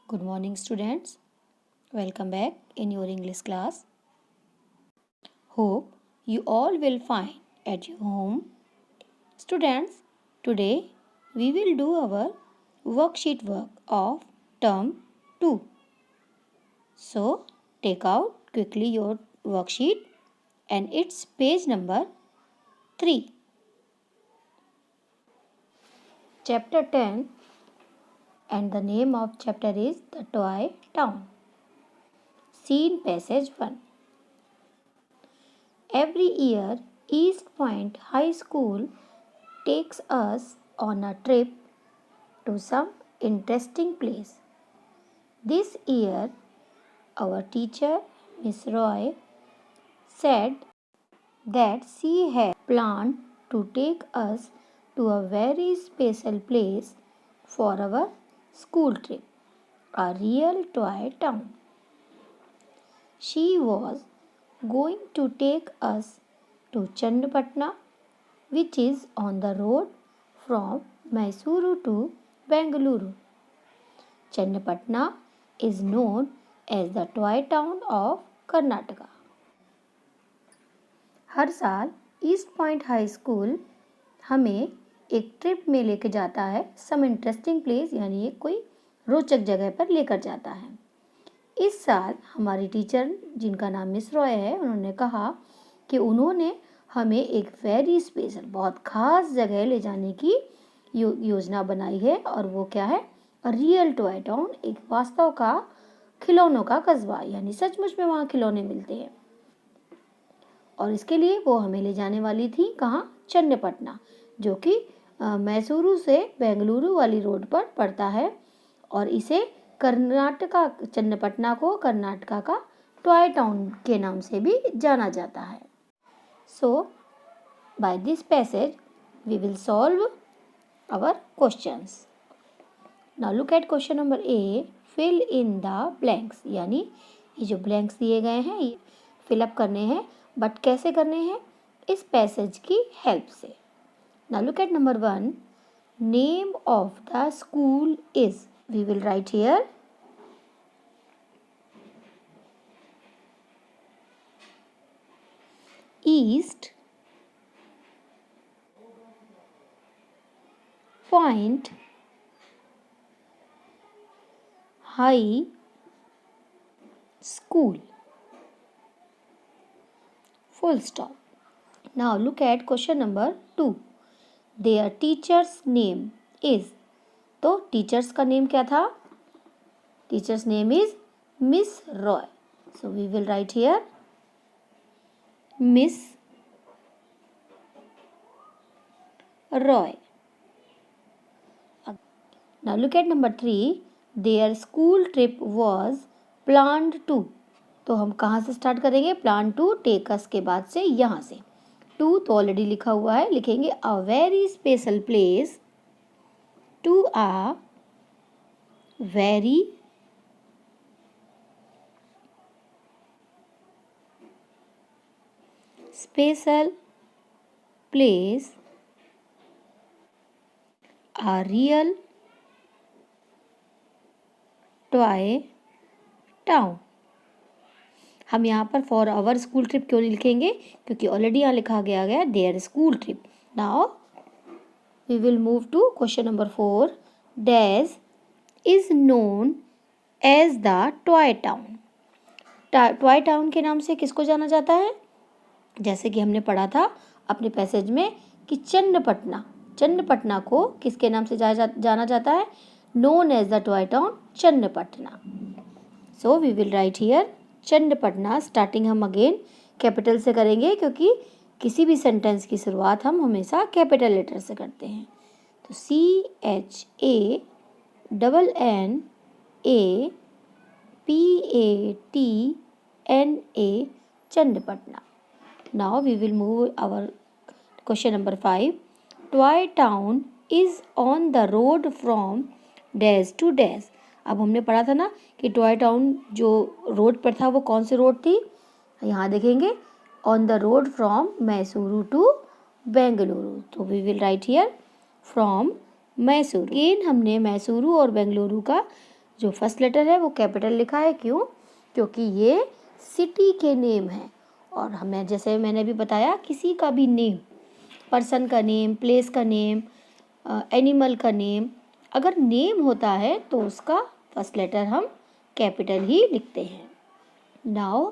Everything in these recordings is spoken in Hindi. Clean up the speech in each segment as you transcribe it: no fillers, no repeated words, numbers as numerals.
Good morning, students. Welcome back in your English class. Hope you all will find at your home. Students, today we will do our worksheet work of term 2. So, take out quickly your worksheet and it's page number 3. Chapter 10 and the name of chapter is The Toy Town. Scene Passage 1. Every year, East Point High School takes us on a trip to some interesting place. This year, our teacher, Miss Roy, said that she had planned to take us to a very special place for our school trip, a real toy town. She was going to take us to Channapatna, which is on the road from Mysuru to Bengaluru. Channapatna is known as the toy town of Karnataka. हर साल ईस्ट पॉइंट हाई स्कूल हमें एक ट्रिप में लेकर जाता है सम इंटरेस्टिंग प्लेस यानी एक कोई रोचक जगह पर लेकर जाता है। इस साल हमारी टीचर जिनका नाम मिस रॉय है उन्होंने कहा कि उन्होंने हमें एक वेरी स्पेशल बहुत ख़ास जगह ले जाने की योजना बनाई है और वो क्या है रियल टॉय टाउन, एक वास्तव का खिलौनों का कस्बा यानी सचमुच में वहाँ खिलौने मिलते हैं। और इसके लिए वो हमें ले जाने वाली थी कहाँ, चन्नपटना, जो कि मैसूरू से बेंगलुरु वाली रोड पर पड़ता है और इसे कर्नाटका चन्नपटना को कर्नाटका का टॉय टाउन के नाम से भी जाना जाता है। So, by this passage, we will solve our questions. Now look at question number A. Fill in the blanks. यानी ये जो blanks दिए गए हैं ये fill up करने हैं, but कैसे करने हैं? इस passage की help से. Now look at number 1. Name of the school is. We will write here. East Point High School. Full stop. Now look at question number 2. Their teacher's name is. तो टीचर्स का नेम क्या था? Teachers name is miss Roy. So we will write here Miss Roy. Now look at number 3. Their school trip was planned to. तो हम कहाँ से स्टार्ट करेंगे? प्लान टू टेक अस के बाद से यहाँ से टू तो ऑलरेडी लिखा हुआ है, लिखेंगे a very special place to a very special place, a real toy town. हम यहाँ पर फॉर आवर स्कूल ट्रिप क्यों नहीं लिखेंगे? क्योंकि ऑलरेडी यहाँ लिखा गया there school trip. Now we will move to question number 4. Dash is known as the toy town. Toy town के नाम से किसको जाना जाता है? जैसे कि हमने पढ़ा था अपने पैसेज में कि चन्नपटना को किसके नाम से जाना जाता है? Known as the toy town Channapatna. So we will write here Channapatna. Starting हम अगेन कैपिटल से करेंगे क्योंकि किसी भी सेंटेंस की शुरुआत हम हमेशा कैपिटल लेटर से करते हैं. तो CHANNAPATNA Channapatna. Now we will move our question number 5. Toy town is on the road from dash to dash. अब हमने पढ़ा था ना कि टॉय टाउन जो रोड पर था वो कौन सी रोड थी? यहाँ देखेंगे on the road from Mysuru to Bengaluru. तो we will write here from Mysuru. Again हमने मैसूरू और बेंगलुरु का जो फर्स्ट लेटर है वो कैपिटल लिखा है, क्यों? क्योंकि ये सिटी के नेम है। और हमें जैसे मैंने अभी बताया, किसी का भी नेम, पर्सन का नेम, प्लेस का नेम, एनिमल का नेम, अगर नेम होता है तो उसका फर्स्ट लेटर हम कैपिटल ही लिखते हैं। Now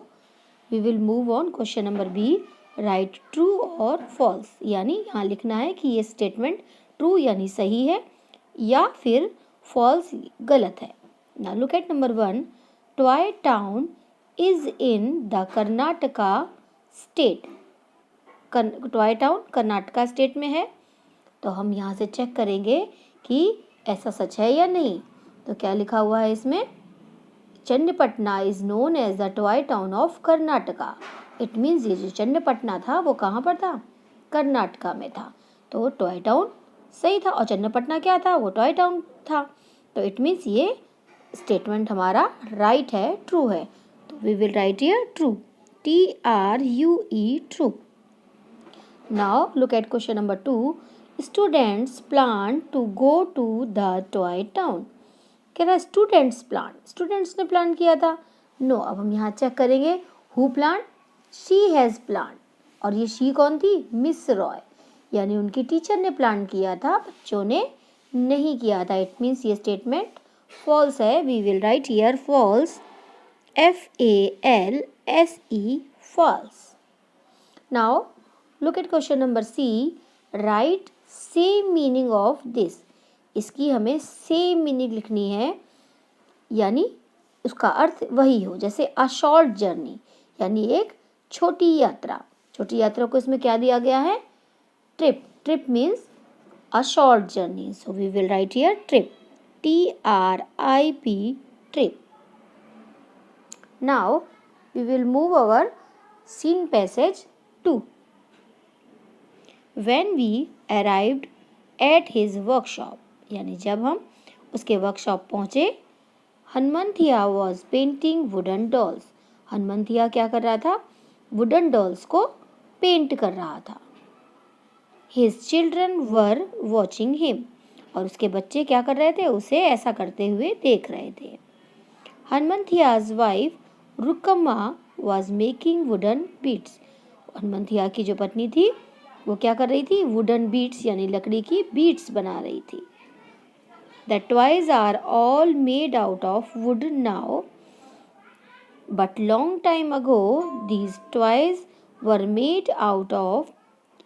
we will move on question number B. Right true और फॉल्स, यानी यहाँ लिखना है कि ये स्टेटमेंट ट्रू यानी सही है या फिर फॉल्स गलत है। Now look eight number 1। Toy town is in the Karnataka state. Toy town Karnataka state में है। तो हम यहाँ से चेक करेंगे कि ऐसा सच है या नहीं। तो क्या लिखा हुआ है इसमें? Channapatna is known as the toy town of Karnataka. It means ये जो चन्नपटना था वो कहाँ पर था? कर्नाटका में था। तो टॉय टाउन सही था और चन्नपटना क्या था? वो टॉय टाउन था। तो इट मीन्स ये स्टेटमेंट हमारा राइट है, ट्रू है। तो we will write here true, TRUE, true. Now look at question number 2. Students plan to go to the toy town. कह रहा है स्टूडेंट्स प्लान, स्टूडेंट्स ने प्लान किया था। नो, अब हम यहाँ चेक करेंगे who plan? She has plan. और ये शी कौन थी? मिस रॉय, यानी उनकी टीचर ने प्लान किया था, बच्चों ने नहीं किया था। इट मीन्स ये स्टेटमेंट फॉल्स है। We will write here false, FALSE, false. Now look at question number C. Right same meaning of this. इसकी हमें सेम मीनिंग लिखनी है, यानी उसका अर्थ वही हो। जैसे अ शॉर्ट जर्नी, यानी एक छोटी यात्रा। छोटी यात्रा को इसमें क्या दिया गया है? Trip. Trip means a short journey. So we will write here trip, TRIP, trip. Now we will move our seen passage 2. When we arrived at his workshop, यानी जब हम उसके वर्कशॉप पहुँचे, Hanumanthaiah was painting wooden dolls. Hanumanthaiah क्या कर रहा था? वुडन डॉल्स को पेंट कर रहा था। His children were watching him, और उसके बच्चे क्या कर रहे थे? उसे ऐसा करते हुए देख रहे थे। हनुमंतिया's wife Rukamma was making wooden beats. Hanumanthiya की जो पत्नी थी वो क्या कर रही थी? वुडन बीट्स यानी लकड़ी की बीट्स बना रही थी। The toys are all made out of wood now, but long time ago these toys were made out of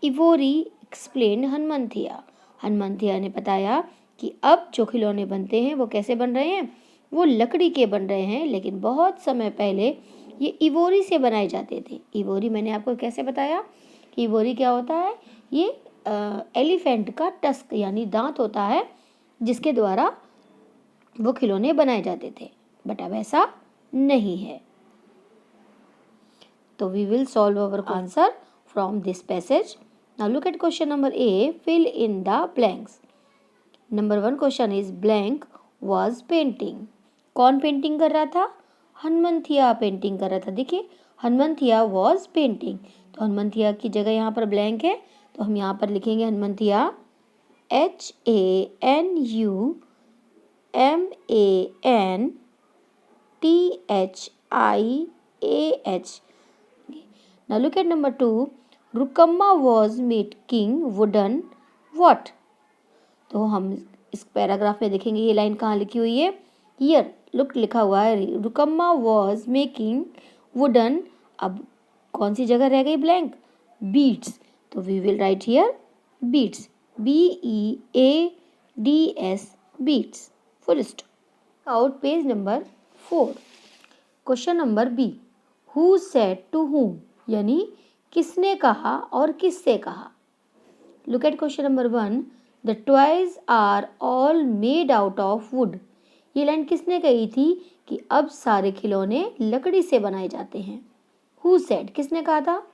ivory, explain Hanumantiya. Hanumantiya ने बताया कि अब जो खिलौने बनते हैं वो कैसे बन रहे हैं? वो लकड़ी के बन रहे हैं, लेकिन बहुत समय पहले ये इवोरी से बनाए जाते थे। इवोरी मैंने आपको कैसे बताया कि इवोरी क्या होता है? ये एलिफेंट का टस्क यानी दांत होता है, जिसके द्वारा वो खिलौने बनाए जाते थे, बट अब ऐसा नहीं है। तो we will solve our answer from this passage. Now look at question number A. Fill in the blanks. Number 1 question is blank was painting. कौन पेंटिंग कर रहा था? हनुमंतिया पेंटिंग कर रहा था। देखिए, हनुमंतिया वॉज पेंटिंग, तो हनुमंतिया की जगह यहाँ पर ब्लैंक है, तो हम यहाँ पर लिखेंगे Hanumanthaiah, HANUMANTHIAH। Now look at number 2. रुकम्मा was making wooden what? तो हम इस पैराग्राफ में देखेंगे ये लाइन कहाँ लिखी हुई है? हियर लुक लिखा हुआ है, रुकम्मा was making wooden। अब कौन सी जगह रह गई ब्लैंक? बीड्स। तो we will write here beads, BEADS, beads, full stop. Out page number 4। Question number B. Who said to whom, यानी किसने कहा और किससे कहा। Look at question number 1. The toys are all made out of wood. ये लाइन किसने कही थी कि अब सारे खिलौने लकड़ी से बनाए जाते हैं? हु सेड, किसने कहा था?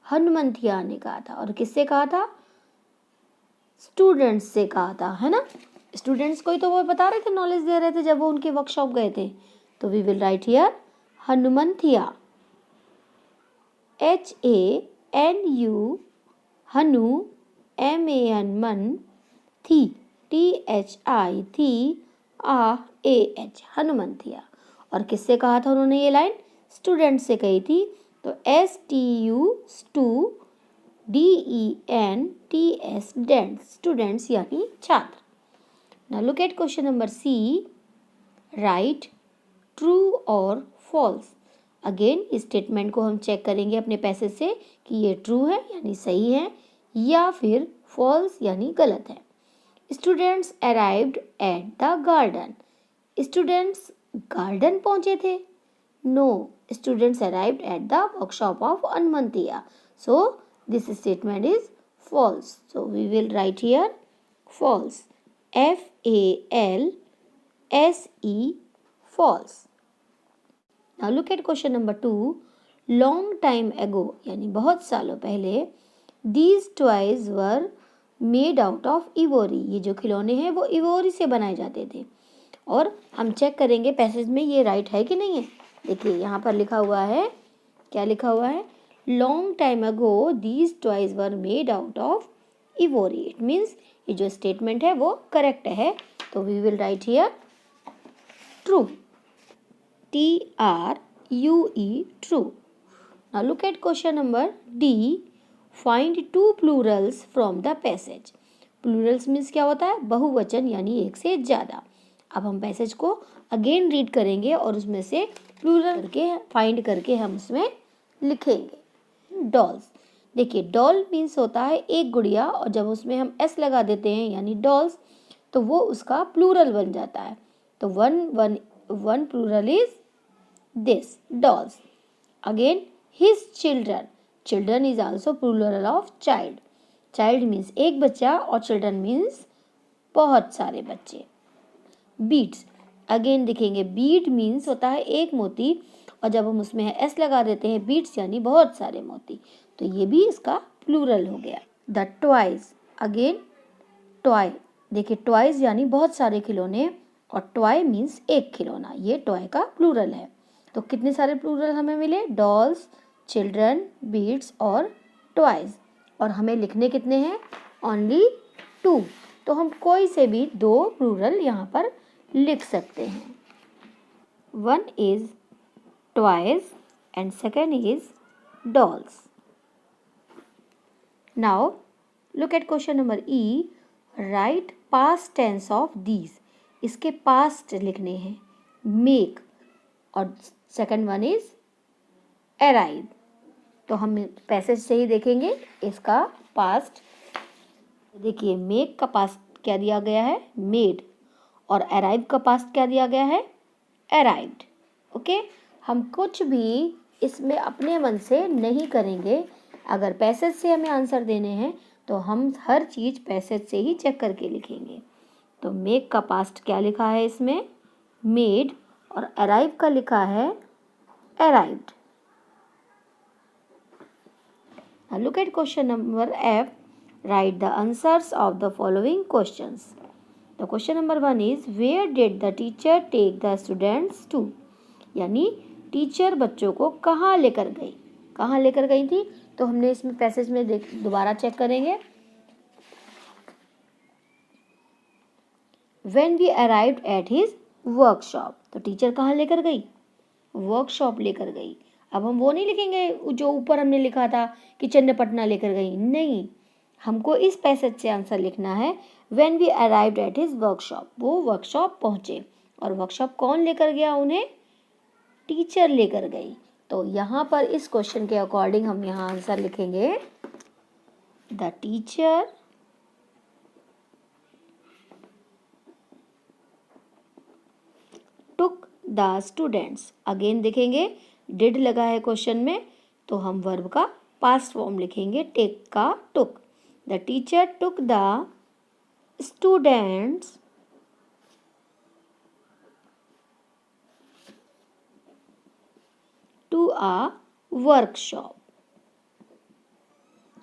हनुमंतिया ने कहा था। और किससे कहा था? स्टूडेंट्स से कहा था, है ना। स्टूडेंट्स को ही तो वो बता रहे थे, नॉलेज दे रहे थे जब वो उनके वर्कशॉप गए थे। तो we will write here Hanumantiya, HANU, Hanu, MAN, man, थी, THI, थी, HUMANTH, हनुमंथिया। और किससे कहा था उन्होंने ये लाइन? स्टूडेंट से कही थी। तो STUDENTS, डेंट्स, स्टूडेंट्स यानी छात्र। Now look at question number C, right true और फॉल्स। अगेन इस स्टेटमेंट को हम चेक करेंगे अपने पैसेज से कि ये ट्रू है यानी सही है या फिर फॉल्स यानी गलत है। Students arrived at the garden, students garden पहुंचे थे। No, students arrived at the workshop of Hanumantiya. So this statement is false. So we will write here false. FALSE, false. Now look at question number 2. Long time ago यानी बहुत सालों पहले these toys were made out of ivory. ये जो खिलौने हैं वो इवोरी से बनाए जाते थे। और हम चेक करेंगे पैसेज में ये राइट है कि नहीं है। देखिए यहाँ पर लिखा हुआ है, क्या लिखा हुआ है? Long time ago these toys were made out of ivory. It means ये जो स्टेटमेंट है वो करेक्ट है। तो we will write here true, TRUE, true. Now look at question number D, find 2 plurals from the passage. Plurals means क्या होता है? बहुवचन यानी एक से ज़्यादा। अब हम पैसेज को अगेन रीड करेंगे और उसमें से प्लूरल करके फाइंड करके हम उसमें लिखेंगे। डॉल्स, देखिए डॉल मीन्स होता है एक गुड़िया और जब उसमें हम S लगा देते हैं यानी डॉल्स तो वो उसका प्लूरल बन जाता है। तो one plural is this, dolls. Again his children, children is also plural of child. Child means एक बच्चा और चिल्ड्रन मीन्स बहुत सारे बच्चे। बीड्स, अगेन देखेंगे बीड मीन्स होता है एक मोती और जब हम उसमें S लगा देते हैं बीड्स यानी बहुत सारे मोती, तो ये भी इसका प्लूरल हो गया। द टॉयज, अगेन टॉय, देखिए टॉयज यानी बहुत सारे खिलौने और टॉय मीन्स एक खिलौना, ये टॉय का प्लूरल है। तो कितने सारे प्लूरल हमें मिले? डॉल्स, चिल्ड्रन, बीड्स और टॉयज। और हमें लिखने कितने हैं? ओनली 2। तो हम कोई से भी 2 प्लूरल यहाँ पर लिख सकते हैं। One is toys and second is dolls. Now look at question number E, right past tense of these. इसके पास्ट लिखने हैं, मेक और सेकेंड वन इज अराइव। तो हम पैसेज से ही देखेंगे इसका पास्ट। देखिए मेक का पास्ट क्या दिया गया है? मेड। और अराइव का पास्ट क्या दिया गया है? अराइव्ड। ओके, हम कुछ भी इसमें अपने मन से नहीं करेंगे। अगर पैसेज से हमें आंसर देने हैं तो हम हर चीज़ पैसेज से ही चेक करके लिखेंगे। तो मेक का पास्ट क्या लिखा है इसमें? मेड। और अराइव का लिखा है arrived. Now look at question number F. Write the answers of the following questions. The question number 1 is, where did the teacher take the students to? यानी टीचर बच्चों को कहाँ लेकर गई? कहाँ लेकर गई थी? तो हमने इसमें पैसेज में दोबारा चेक करेंगे। When we arrived at his workshop, तो टीचर कहाँ लेकर गई? वर्कशॉप लेकर गई। अब हम वो नहीं लिखेंगे जो ऊपर हमने लिखा था कि चन्नपटना लेकर गई, नहीं, हमको इस पैसेज से आंसर लिखना है। When we arrived at his workshop, वो वर्कशॉप पहुंचे और वर्कशॉप कौन लेकर गया उन्हें? टीचर लेकर गई। तो यहाँ पर इस क्वेश्चन के अकॉर्डिंग हम यहाँ आंसर लिखेंगे, the teacher took the students. Again देखेंगे डिड लगा है क्वेश्चन में तो हम वर्ब का पास्ट फॉर्म लिखेंगे, टेक का took. The teacher took the students to a workshop.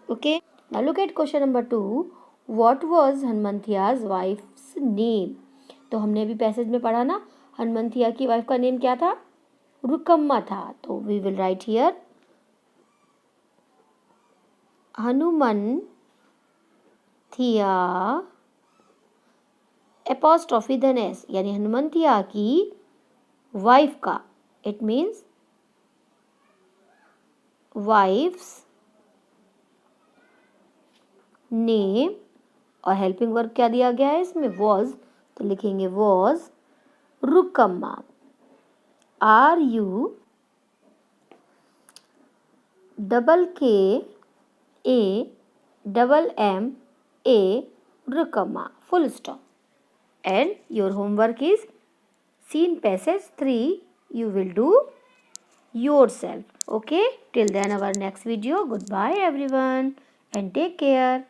Okay, now look at question number 2. What was हनुमंथिया's wife's name? तो हमने अभी पैसेज में पढ़ा ना, हनुमंथिया की वाइफ का नेम क्या था? रुकम्मा था। तो we will write here Hanumanthiya apostrophe then S, यानी हनुमंतिया की वाइफ का, इट मीन्स वाइफ्स नेम, और हेल्पिंग वर्ब क्या दिया गया है इसमें, वॉज, तो लिखेंगे was Rukamma. R U double K A double M A Rukamma, full stop. And your homework is scene passage 3. You will do yourself. Okay, till then our next video. Goodbye everyone and take care.